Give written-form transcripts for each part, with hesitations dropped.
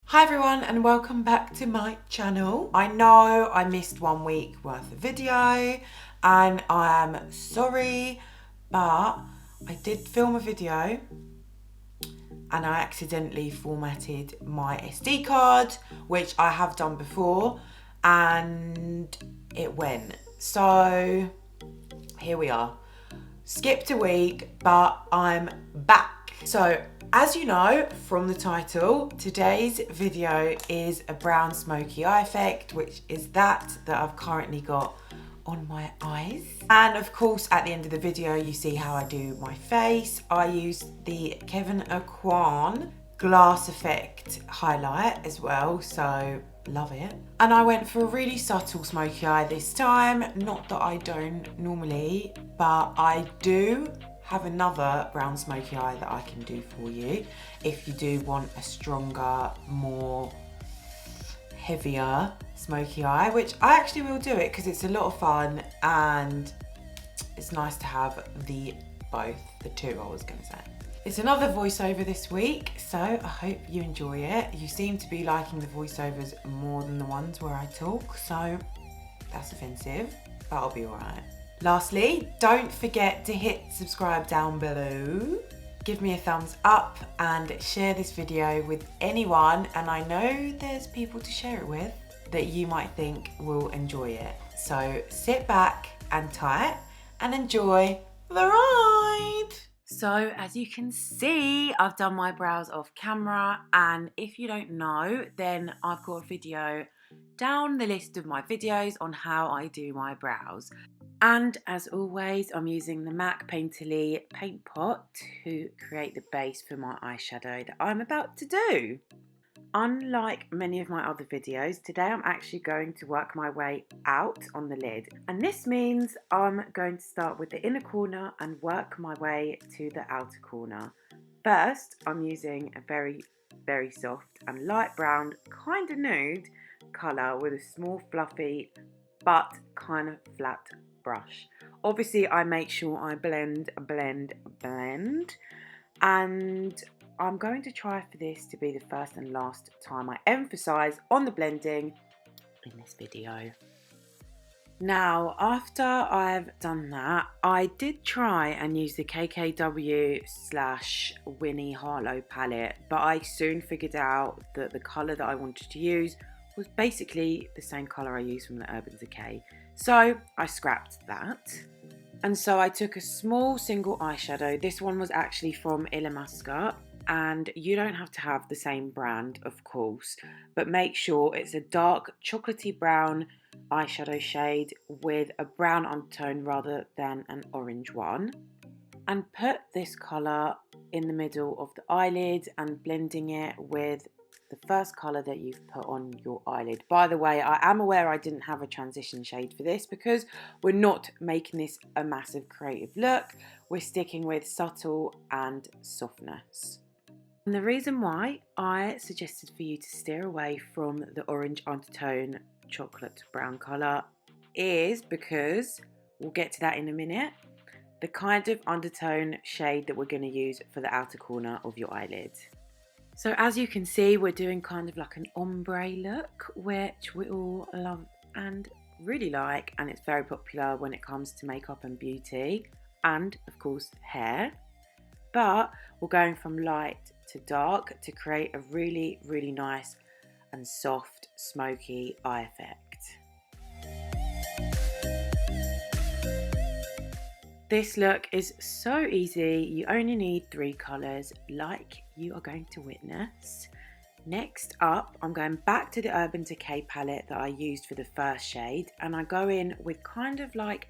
Hi everyone and welcome back to my channel. I know I missed 1 week worth of video and I am sorry, but I did film a video and I accidentally formatted my SD card, which I have done before, and it went. So here we are. Skipped a week, but I'm back. So as you know from the title, today's video is a brown smoky eye effect, which is that I've currently got on my eyes. And of course, at the end of the video, you see how I do my face. I use the Kevin Aucoin glass effect highlight as well, so love it. And I went for a really subtle smoky eye this time. Not that I don't normally, but I do have another brown smoky eye that I can do for you if you do want a stronger, more heavier smoky eye, which I actually will do it because it's a lot of fun and it's nice to have the two I was going to say. It's another voiceover this week, so I hope you enjoy it. You seem to be liking the voiceovers more than the ones where I talk, so that's offensive, but I'll be alright. Lastly, don't forget to hit subscribe down below. Give me a thumbs up and share this video with anyone, and I know there's people to share it with that you might think will enjoy it. So sit back and tight and enjoy the ride. So as you can see, I've done my brows off camera, and if you don't know, then I've got a video down the list of my videos on how I do my brows. And as always, I'm using the MAC Painterly paint pot to create the base for my eyeshadow that I'm about to do. Unlike many of my other videos, today I'm actually going to work my way out on the lid. And this means I'm going to start with the inner corner and work my way to the outer corner. First, I'm using a very, very soft and light brown, kind of nude colour with a small fluffy but kind of flat brush. Obviously, I make sure I blend, and I'm going to try for this to be the first and last time I emphasize on the blending in this video. Now, after I've done that, I did try and use the KKW/Winnie Harlow palette, but I soon figured out that the colour that I wanted to use was basically the same colour I used from the Urban Decay. So I scrapped that. And so I took a small single eyeshadow. This one was actually from Illamasqua, and you don't have to have the same brand, of course, but make sure it's a dark chocolatey brown eyeshadow shade with a brown undertone rather than an orange one. And put this colour in the middle of the eyelid and blending it with the first colour that you've put on your eyelid. By the way, I am aware I didn't have a transition shade for this because we're not making this a massive creative look. We're sticking with subtle and softness. And the reason why I suggested for you to steer away from the orange undertone chocolate brown colour is because, we'll get to that in a minute, the kind of undertone shade that we're going to use for the outer corner of your eyelid. So as you can see, we're doing kind of like an ombre look, which we all love and really like, and it's very popular when it comes to makeup and beauty, and of course hair. But we're going from light to dark to create a really, really nice and soft, smoky eye effect. This look is so easy. You only need 3 colours, like you are going to witness. Next up, I'm going back to the Urban Decay palette that I used for the first shade, and I go in with kind of like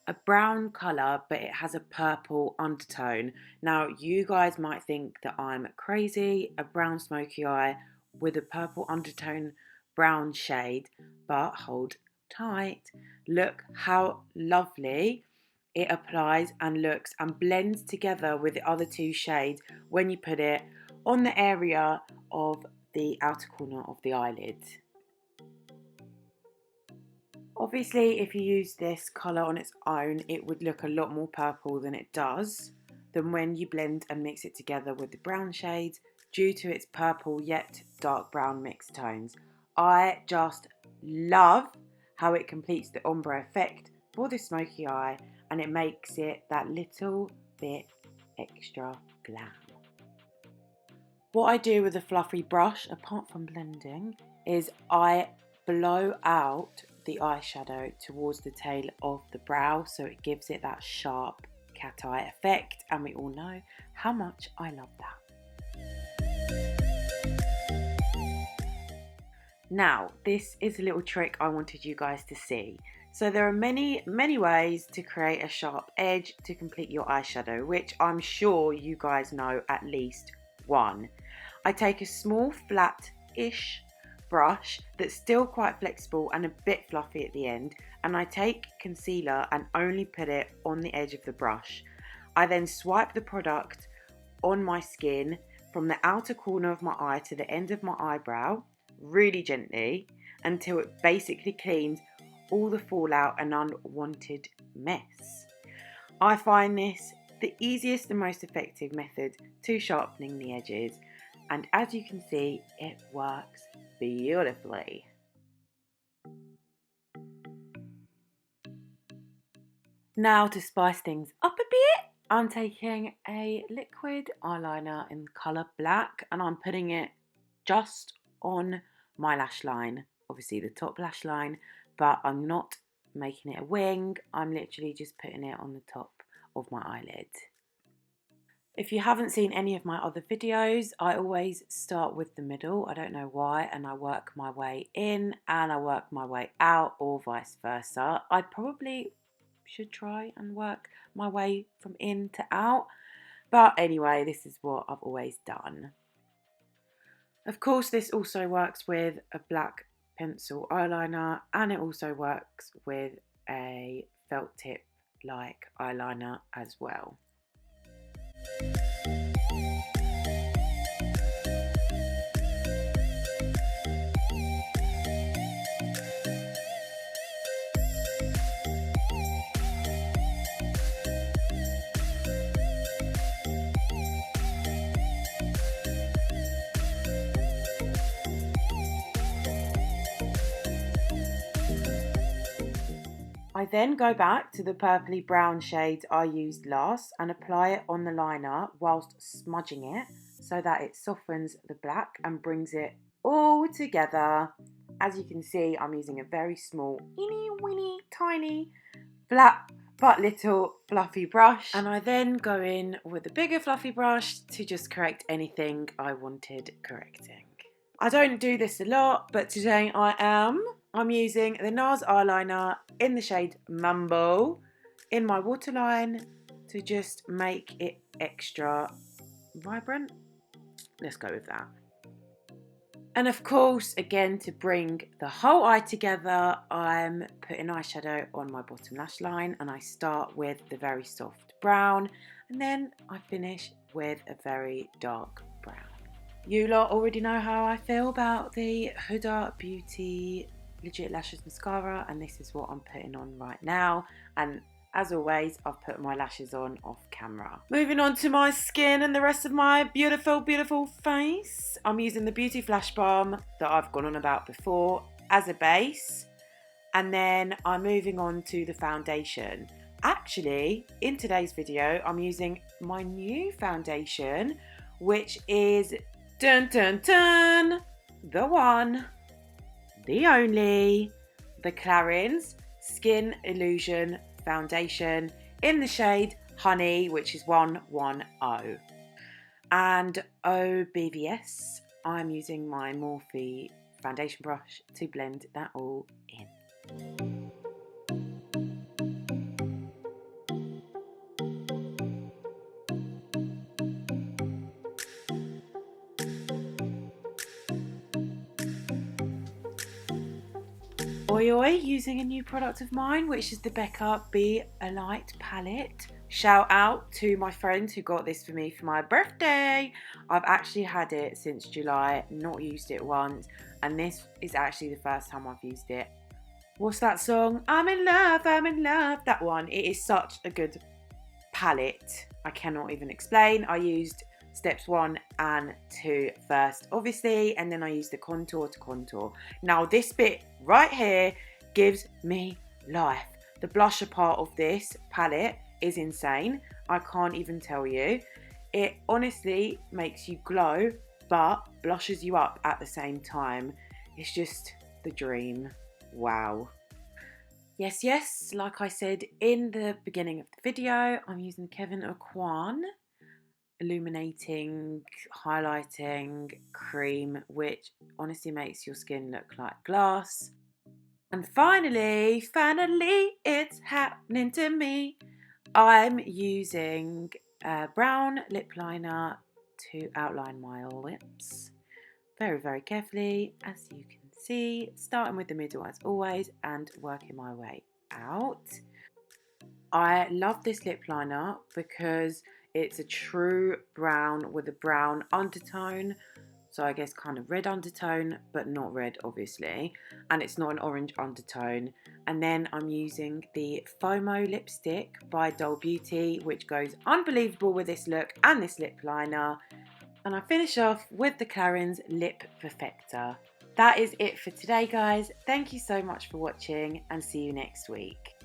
a brown colour, but it has a purple undertone. Now, you guys might think that I'm crazy, a brown smoky eye with a purple undertone brown shade, but hold tight. Look how lovely it applies and looks and blends together with the other 2 shades when you put it on the area of the outer corner of the eyelid. Obviously, if you use this colour on its own, it would look a lot more purple than it does. Then when you blend and mix it together with the brown shades, due to its purple yet dark brown mixed tones. I just love how it completes the ombre effect for the smoky eye, and it makes it that little bit extra glam. What I do with a fluffy brush, apart from blending, is I blow out the eyeshadow towards the tail of the brow, so it gives it that sharp cat eye effect, and we all know how much I love that. Now, this is a little trick I wanted you guys to see. So there are many ways to create a sharp edge to complete your eyeshadow, which I'm sure you guys know at least one. I take a small flat-ish brush that's still quite flexible and a bit fluffy at the end, and I take concealer and only put it on the edge of the brush. I then swipe the product on my skin from the outer corner of my eye to the end of my eyebrow, really gently, until it basically cleans all the fallout and unwanted mess. I find this the easiest and most effective method to sharpening the edges, and as you can see, it works beautifully. Now, to spice things up a bit, I'm taking a liquid eyeliner in the colour black, and I'm putting it just on my lash line, obviously the top lash line, but I'm not making it a wing, I'm literally just putting it on the top of my eyelid. If you haven't seen any of my other videos, I always start with the middle, I don't know why, and I work my way in and I work my way out, or vice versa. I probably should try and work my way from in to out, but anyway, this is what I've always done. Of course, this also works with a black pencil eyeliner, and it also works with a felt tip like eyeliner as well. I then go back to the purpley brown shades I used last and apply it on the liner whilst smudging it so that it softens the black and brings it all together. As you can see, I'm using a very small, teeny, tiny, flat but little fluffy brush, and I then go in with a bigger fluffy brush to just correct anything I wanted correcting. I don't do this a lot, but today I'm using the NARS eyeliner in the shade Mambo in my waterline to just make it extra vibrant. Let's go with that. And of course, again, to bring the whole eye together, I'm putting eyeshadow on my bottom lash line, and I start with the very soft brown, and then I finish with a very dark brown. You lot already know how I feel about the Huda Beauty Legit Lashes Mascara, and this is what I'm putting on right now. And as always, I've put my lashes on off camera. Moving on to my skin and the rest of my beautiful face, I'm using the Beauty Flash Balm that I've gone on about before as a base, and then I'm moving on to the foundation. Actually, in today's video, I'm using my new foundation, which is the one, the only, the Clarins Skin Illusion Foundation in the shade Honey, which is 110. And OBVS, I'm using my Morphe foundation brush to blend that all in. Oi, using a new product of mine, which is the Becca Be a Light palette. Shout out to my friend who got this for me for my birthday. I've actually had it since July, not used it once, and this is actually the first time I've used it. What's that song? I'm in love, that one. It is such a good palette, I cannot even explain. I used steps 1 and 2 first, obviously, and then I use the contour to contour. Now this bit right here gives me life. The blusher part of this palette is insane. I can't even tell you. It honestly makes you glow, but blushes you up at the same time. It's just the dream. Wow. Yes, like I said in the beginning of the video, I'm using Kevin Aucoin illuminating, highlighting cream, which honestly makes your skin look like glass. And finally, it's happening to me. I'm using a brown lip liner to outline my lips very carefully, as you can see, starting with the middle as always and working my way out. I love this lip liner because it's a true brown with a brown undertone, so I guess kind of red undertone, but not red obviously, and it's not an orange undertone. And then I'm using the FOMO lipstick by Doll Beauty, which goes unbelievable with this look and this lip liner. And I finish off with the Clarins Lip Perfector. That is it for today, guys. Thank you so much for watching, and see you next week.